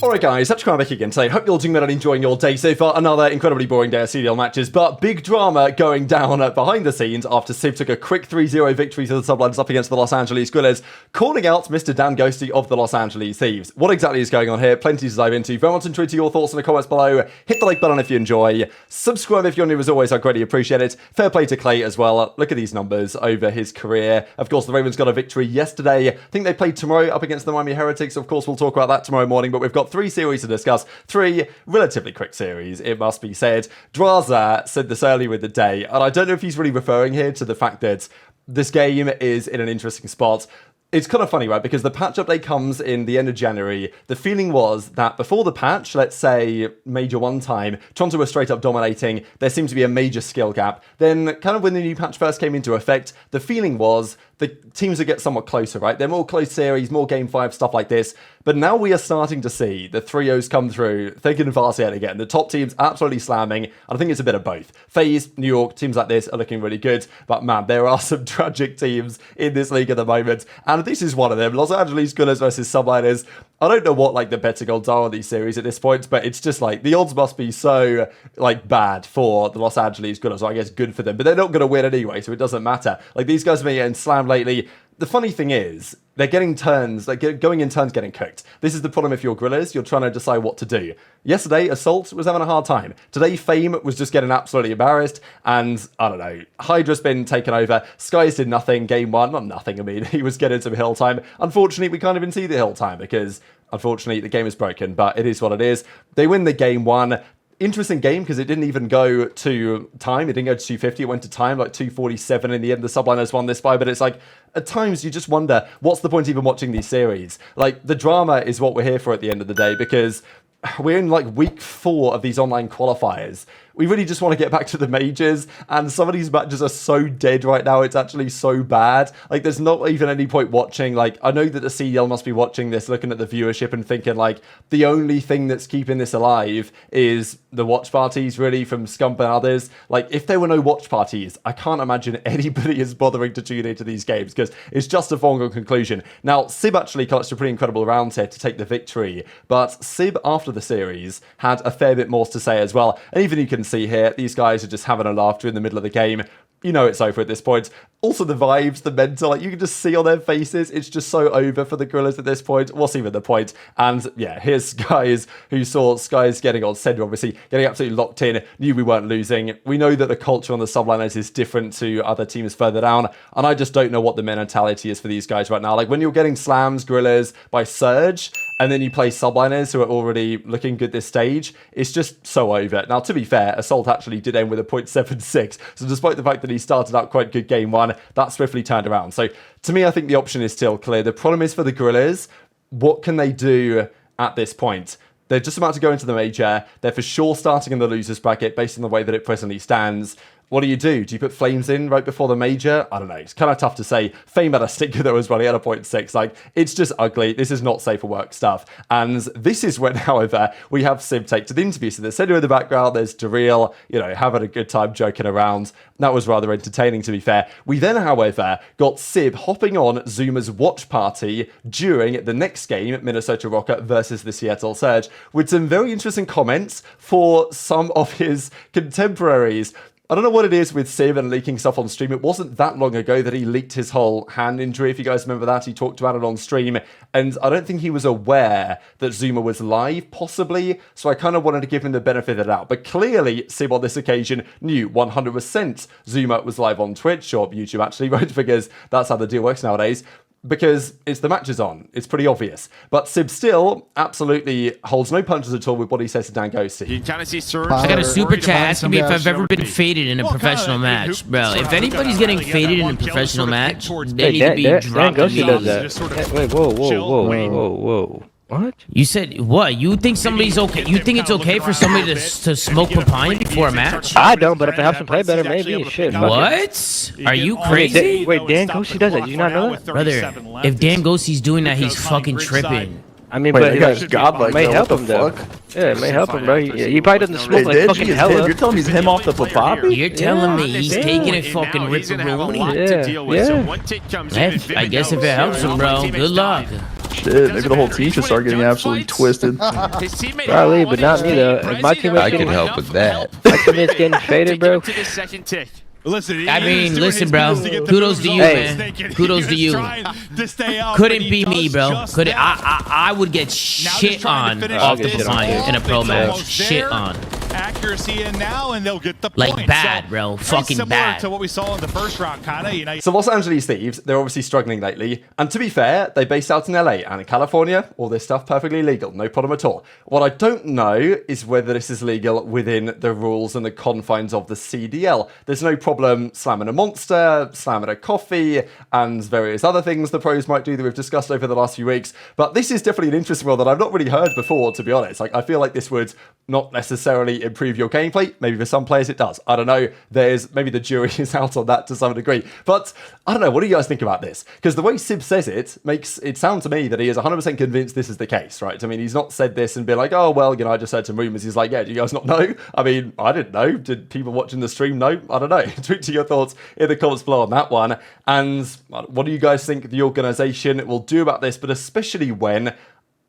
Alright guys, TacticalRab back again today. Hope you're all doing well and enjoying your day so far. Another incredibly boring day of CDL matches, but big drama going down behind the scenes after Simp took a quick 3-0 victory to the Subliners up against the Los Angeles Guerrillas, calling out Mr. Dan Ghosty of the Los Angeles Thieves. What exactly is going on here? Plenty to dive into. Very much intrigued to your thoughts in the comments below. Hit the like button if you enjoy. Subscribe if you're new as always, I greatly appreciate it. Fair play to Clay as well. Look at these numbers over his career. Of course, the Ravens got a victory yesterday. I think they played tomorrow up against the Miami Heretics. Of course, we'll talk about that tomorrow morning, but we've got 3 series to discuss. 3 relatively quick series, it must be said. Drazah said this earlier in the day, and I don't know if he's really referring here to the fact that this game is in an interesting spot. It's kind of funny, right? Because the patch update comes in the end of January. The feeling was that before the patch, let's say Major 1 time, Toronto was straight up dominating. There seemed to be a major skill gap. Then kind of when the new patch first came into effect, the feeling was the teams would get somewhat closer, right? They're more close series, more Game 5, stuff like this. But now we are starting to see the 3-0s come through, thick and fast yet again. The top teams absolutely slamming, and I think it's a bit of both. FaZe, New York, teams like this are looking really good. But man, there are some tragic teams in this league at the moment. And this is one of them. Los Angeles Guerrillas versus Subliners. I don't know what like the betting odds are on these series at this point, but it's just like the odds must be so like bad for the Los Angeles Guerrillas. So I guess good for them, but they're not going to win anyway, so it doesn't matter. Like these guys have been getting slammed lately. The funny thing is, they're getting turns, like going in turns, getting cooked. This is the problem if you're Guerrillas, you're trying to decide what to do. Yesterday, Assault was having a hard time. Today, Fame was just getting absolutely embarrassed, and I don't know, HyDra's been taken over. Skyz did nothing, game 1, not nothing, I mean, he was getting some hill time. Unfortunately, we can't even see the hill time because, unfortunately, the game is broken, but it is what it is. They win the game 1. Interesting game because it didn't even go to time. It didn't go to 250. It went to time, like 247 in the end. The Subliners won this by, but it's like, at times you just wonder, what's the point even watching these series? Like, the drama is what we're here for at the end of the day because we're in like week 4 of these online qualifiers. We really just want to get back to the majors, and some of these matches are so dead right now, it's actually so bad. Like, there's not even any point watching. Like, I know that the CDL must be watching this, looking at the viewership and thinking, like, the only thing that's keeping this alive is the watch parties, really, from Scump and others. Like, if there were no watch parties, I can't imagine anybody is bothering to tune into these games, because it's just a foregone conclusion. Now, Sib actually clutched a pretty incredible round here to take the victory, but Sib, after the series, had a fair bit more to say as well, and even you can see here, these guys are just having a laugh during the middle of the game. You know it's over at this point. Also the vibes, the mental, like you can just see on their faces, it's just so over for the Guerrillas at this point. What's even the point? And yeah, here's Skyz, who saw Skyz getting on center, obviously, getting absolutely locked in, knew we weren't losing. We know that the culture on the Subliners is different to other teams further down, and I just don't know what the mentality is for these guys right now. Like when you're getting slams, Guerrillas, by Surge, and then you play Subliners who are already looking good this stage, it's just so over. Now, to be fair, Assault actually did end with a 0.76, so despite the fact that he started out quite good game 1, that swiftly turned around. So, to me, I think the option is still clear. The problem is for the Guerrillas, what can they do at this point? They're just about to go into the major. They're for sure starting in the losers bracket based on the way that it presently stands. What do? Do you put Flames in right before the major? I don't know. It's kind of tough to say. Fame had a stinker that was running at a 0.6. Like, it's just ugly. This is not safe for work stuff. And this is when, however, we have Simp take to the interview. So there's Sendu in the background. There's Dareal, you know, having a good time joking around. That was rather entertaining, to be fair. We then, however, got Sib hopping on Zuma's watch party during the next game, Minnesota Rocket versus the Seattle Surge, with some very interesting comments for some of his contemporaries. I don't know what it is with Sib and leaking stuff on stream. It wasn't that long ago that he leaked his whole hand injury. If you guys remember that, he talked about it on stream. And I don't think he was aware that Zuma was live, possibly. So I kind of wanted to give him the benefit of the doubt. But clearly, Sib on this occasion knew 100% Zuma was live on Twitch, or YouTube actually, right? Because that's how the deal works nowadays. Because it's the match is on. It's pretty obvious. But Sib still absolutely holds no punches at all with what he says to Dan Ghosty. You kind of see Surge. I got a super chat asking me if I've ever been faded in a professional match. Bro, if anybody's getting faded in a professional match, they need to be dropped. Ghosty does that. Wait, whoa. What? You said what? You think somebody's okay? You think it's okay for somebody to smoke papaya before a match? I don't, but if it helps him play better, maybe. Shit. What? Are you crazy? Wait, Dan Ghosty does that. Did you not know that? Brother, if Dan Ghosty's doing that, he's fucking tripping. I mean, but it may help him though. Yeah, it may help him, bro. He probably doesn't smoke like fucking hella. You're telling me he's him off the papapi? You're telling me he's taking it fucking ripperoni? Yeah. I guess if it helps him, bro, good luck. Shit, maybe the whole team should start getting absolutely twisted. Probably, but not me though. If my teammates I getting, can help with that. my teammates getting faded, bro. I mean, listen, bro. Kudos to you, man. Kudos to you. Couldn't be me, bro. Could I would get shit on off the line in a pro match. Shit on. Accuracy in now, and they'll get the like point. bad, so, bro. Fucking bad. To what we saw in the first round, kind of. You know. So Los Angeles Thieves, they're obviously struggling lately. And to be fair, they based out in LA and in California. All this stuff perfectly legal, no problem at all. What I don't know is whether this is legal within the rules and the confines of the CDL. There's no problem slamming a monster, slamming a coffee, and various other things the pros might do that we've discussed over the last few weeks. But this is definitely an interesting one that I've not really heard before, to be honest. Like, I feel like this would not necessarily improve your gameplay. Maybe for some players it does. I don't know. Maybe the jury is out on that to some degree. But I don't know. What do you guys think about this? Because the way Sib says it makes it sound to me that he is 100% convinced this is the case, right? I mean, he's not said this and been like, oh, well, you know, I just heard some rumors. He's like, yeah, do you guys not know? I mean, I didn't know. Did people watching the stream know? I don't know. Tweet to your thoughts in the comments below on that one. And what do you guys think the organization will do about this? But especially when...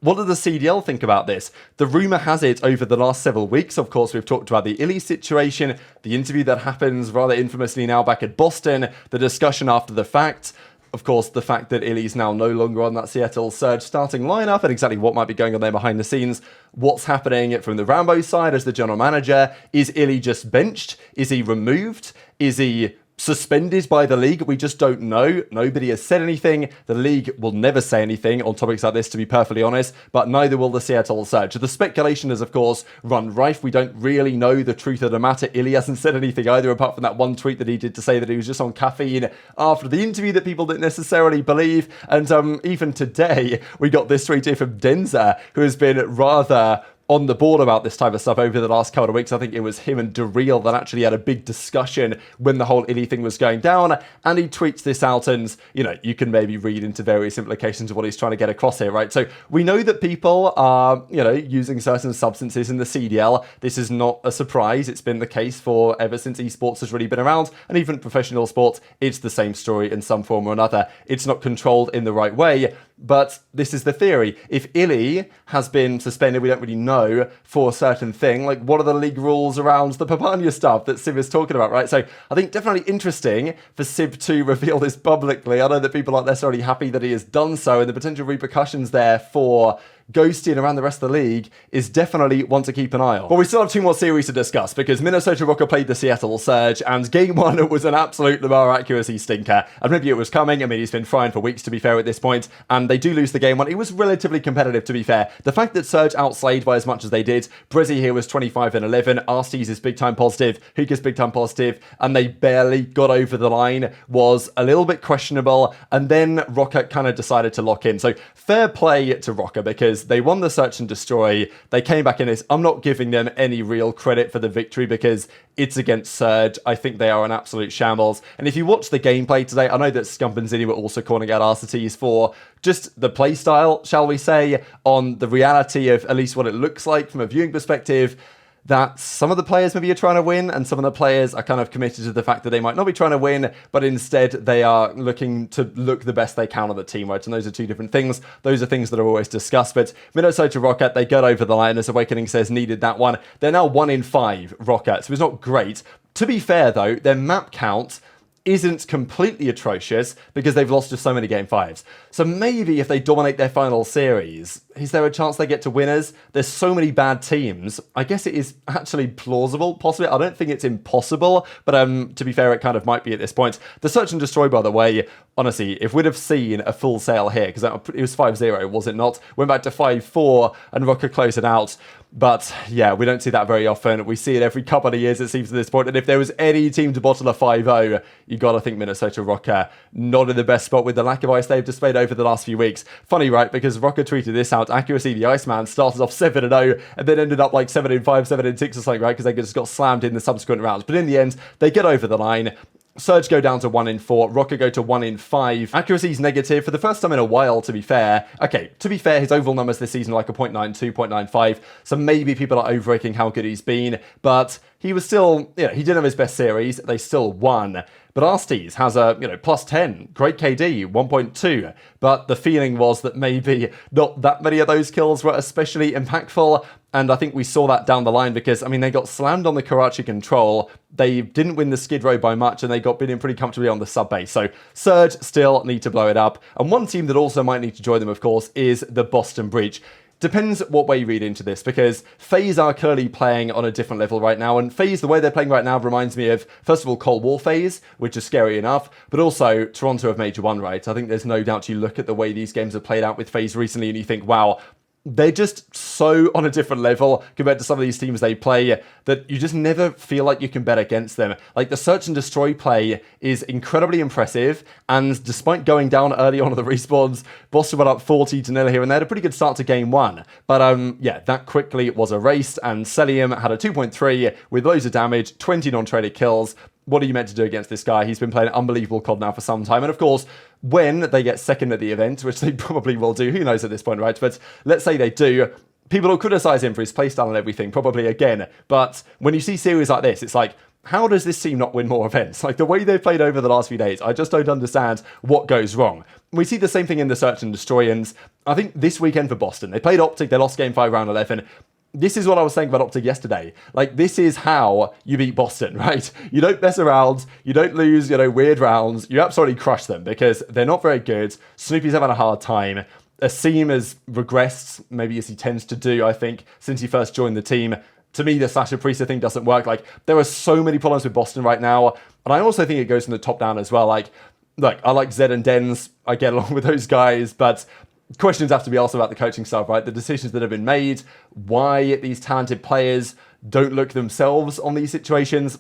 What does the CDL think about this? The rumour has it over the last several weeks, of course, we've talked about the Illy situation, the interview that happens rather infamously now back at Boston, the discussion after the fact, of course, the fact that Illy's now no longer on that Seattle Surge starting lineup and exactly what might be going on there behind the scenes. What's happening from the Rambo side as the general manager? Is Illy just benched? Is he removed? Is he... suspended by the league? We just don't know. Nobody has said anything. The league will never say anything on topics like this, to be perfectly honest, but neither will the Seattle Surge. The speculation has, of course, run rife. We don't really know the truth of the matter. Illy hasn't said anything either, apart from that one tweet that he did to say that he was just on caffeine after the interview that people didn't necessarily believe. And even today, we got this tweet here from Drazah, who has been rather... on the board about this type of stuff over the last couple of weeks. I think it was him and Daryl that actually had a big discussion when the whole Illy thing was going down, and he tweets this out, and, you know, you can maybe read into various implications of what he's trying to get across here, right? So we know that people are, you know, using certain substances in the CDL. This is not a surprise. It's been the case for ever since esports has really been around, and even professional sports, it's the same story in some form or another. It's not controlled in the right way, but this is the theory. If Illy has been suspended, we don't really know for a certain thing. Like, what are the league rules around the Papania stuff that Sib is talking about, right? So I think definitely interesting for Sib to reveal this publicly. I know that people aren't necessarily happy that he has done so, and the potential repercussions there for Ghosty and around the rest of the league is definitely one to keep an eye on. But we still have two more series to discuss, because Minnesota Rocker played the Seattle Surge, and game one was an absolute Lamar accuracy stinker. And maybe it was coming. I mean, he's been frying for weeks, to be fair, at this point, and they do lose the game one. It was relatively competitive, to be fair. The fact that Surge outslayed by as much as they did, aBeZy here was 25 and 11, Arstees is big time positive, Hookah's big time positive, and they barely got over the line, was a little bit questionable, and then Rocker kind of decided to lock in. So fair play to Rocker, because they won the search and destroy. They came back in this. I'm not giving them any real credit for the victory because it's against Surge. I think they are an absolute shambles. And if you watch the gameplay today, I know that Scump and Zinni were also calling out Arstees for just the play style, shall we say, on the reality of at least what it looks like from a viewing perspective, that some of the players maybe are trying to win, and some of the players are kind of committed to the fact that they might not be trying to win, but instead they are looking to look the best they can on the team, right? And those are two different things. Those are things that are always discussed. But Minnesota Rocket, they got over the line, as Awakening says, needed that one. They're now 1 in 5 Rocket, so it's not great. To be fair, though, their map count isn't completely atrocious because they've lost just so many game 5s. So maybe if they dominate their final series, is there a chance they get to winners? There's so many bad teams. I guess it is actually plausible, possibly. I don't think it's impossible, but to be fair, it kind of might be at this point. The search and destroy, by the way, honestly, if we'd have seen a full sale here, because it was 5-0, was it not? Went back to 5-4 and Rocker closed it out. But yeah, we don't see that very often. We see it every couple of years, it seems, at this point. And if there was any team to bottle a 5-0, you got to think Minnesota Rocker not in the best spot with the lack of ice they've displayed over the last few weeks. Funny, right? Because Rocker tweeted this out. Accuracy, the Iceman, started off 7-0 and then ended up like 7-5, 7-6 or something, right? Because they just got slammed in the subsequent rounds. But in the end, they get over the line. Surge go down to 1 in 4. Rocker go to 1 in 5. Accuracy's negative for the first time in a while, to be fair. Okay, to be fair, his overall numbers this season are like a 0.92, 0.95. So maybe people are overrating how good he's been. But he was still, he didn't have his best series. They still won. But Nastie has a, plus 10, great KD, 1.2. But the feeling was that maybe not that many of those kills were especially impactful. And I think we saw that down the line because, they got slammed on the Karachi control. They didn't win the skid row by much and they got bitten pretty comfortably on the sub base. So Surge still need to blow it up. And one team that also might need to join them, of course, is the Boston Breach. Depends what way you read into this, because FaZe are clearly playing on a different level right now, and FaZe, the way they're playing right now, reminds me of, first of all, Cold War FaZe, which is scary enough, but also Toronto have Major 1, right? I think there's no doubt you look at the way these games have played out with FaZe recently, and you think, wow, they're just so on a different level compared to some of these teams they play that you just never feel like you can bet against them. Like, the search and destroy play is incredibly impressive, and despite going down early on in the respawns, Boston went up 40-0 here, and they had a pretty good start to game 1. But yeah, that quickly was erased, and Cellium had a 2.3 with loads of damage, 20 non-traded kills. What are you meant to do against this guy? He's been playing unbelievable COD now for some time. And of course, when they get second at the event, which they probably will do, who knows at this point, right? But let's say they do, people will criticize him for his playstyle and everything, probably again. But when you see series like this, it's like, how does this team not win more events? Like, the way they've played over the last few days, I just don't understand what goes wrong. We see the same thing in the search and destroy, and I think this weekend for Boston, they played OpTic, they lost game 5, round 11. This is what I was saying about OpTic yesterday. Like, this is how you beat Boston, right? You don't mess around. You don't lose, weird rounds. You absolutely crush them because they're not very good. Snoopy's having a hard time. Asim has regressed, maybe as he tends to do, I think, since he first joined the team. To me, the Slasher Priestahh thing doesn't work. Like, there are so many problems with Boston right now. And I also think it goes from the top down as well. Like, look, I like Zed and Dens. I get along with those guys, but questions have to be asked about the coaching staff, right? The decisions that have been made, why these talented players don't look themselves on these situations.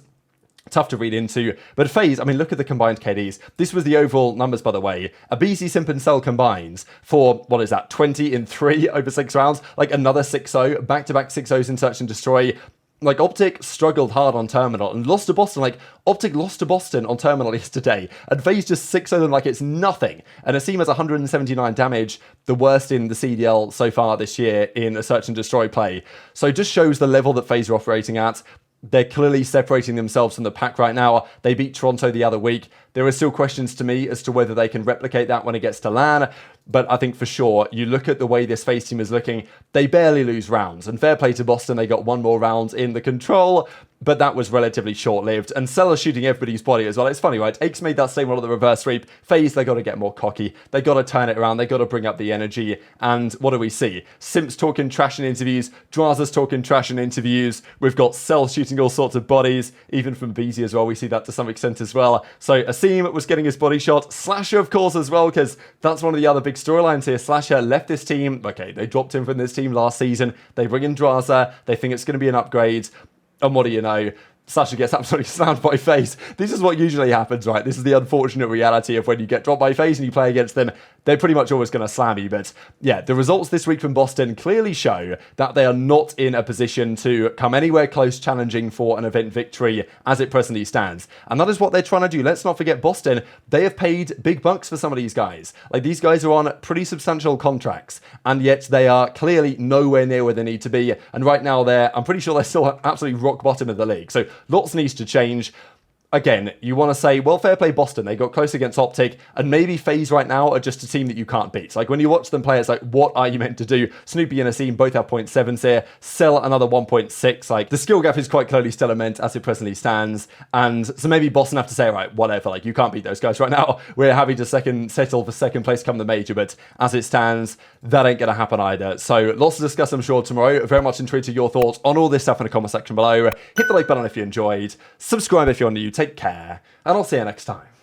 Tough to read into. But FaZe, look at the combined KDs. This was the overall numbers, by the way. aBeZy, Simp, and Cell combines for, 20 in 3 over 6 rounds. Like, another 6-0, back-to-back 6-0s in search and destroy. Like, OpTic struggled hard on Terminal and lost to Boston. Like, OpTic lost to Boston on Terminal yesterday, and FaZe just 6-0 them like it's nothing. And Asim has 179 damage, the worst in the CDL so far this year in a search and destroy play. So it just shows the level that FaZe are operating at. They're clearly separating themselves from the pack right now. They beat Toronto the other week. There are still questions to me as to whether they can replicate that when it gets to LAN. But I think for sure, you look at the way this FaZe team is looking, they barely lose rounds. And fair play to Boston, they got one more round in the control, but that was relatively short-lived. And Cell shooting everybody's body as well. It's funny, right? Aches made that same one on the reverse sweep. FaZe, they got to get more cocky. They got to turn it around. They got to bring up the energy. And what do we see? Simp's talking trash in interviews. Drazah's talking trash in interviews. We've got Cell shooting all sorts of bodies, even from aBeZy as well. We see that to some extent as well. So Asim was getting his body shot. Slasher, of course, as well, because that's one of the other big storylines here. Slasher left this team. Okay, they dropped him from this team last season. They bring in Drazah. They think it's going to be an upgrade. And what do you know? Slasher gets absolutely slammed by FaZe. This is what usually happens, right? This is the unfortunate reality of when you get dropped by FaZe and you play against them. They're pretty much always going to slam you. But yeah, the results this week from Boston clearly show that they are not in a position to come anywhere close challenging for an event victory as it presently stands. And that is what they're trying to do. Let's not forget Boston. They have paid big bucks for some of these guys. Like, these guys are on pretty substantial contracts, and yet they are clearly nowhere near where they need to be. And right now I'm pretty sure they're still absolutely rock bottom of the league. So lots needs to change. Again, you want to say, well, fair play Boston. They got close against OpTic, and maybe FaZe right now are just a team that you can't beat. Like, when you watch them play, it's like, what are you meant to do? Snoopy and Asim both have 0.7s here. Cell another 1.6. Like, the skill gap is quite clearly still immense as it presently stands. And so maybe Boston have to say, right, whatever. Like, you can't beat those guys right now. We're happy to settle for second place come the major. But as it stands, that ain't going to happen either. So lots to discuss, I'm sure, tomorrow. Very much intrigued to your thoughts on all this stuff in the comment section below. Hit the like button if you enjoyed. Subscribe if you're new. Take care. And I'll see you next time.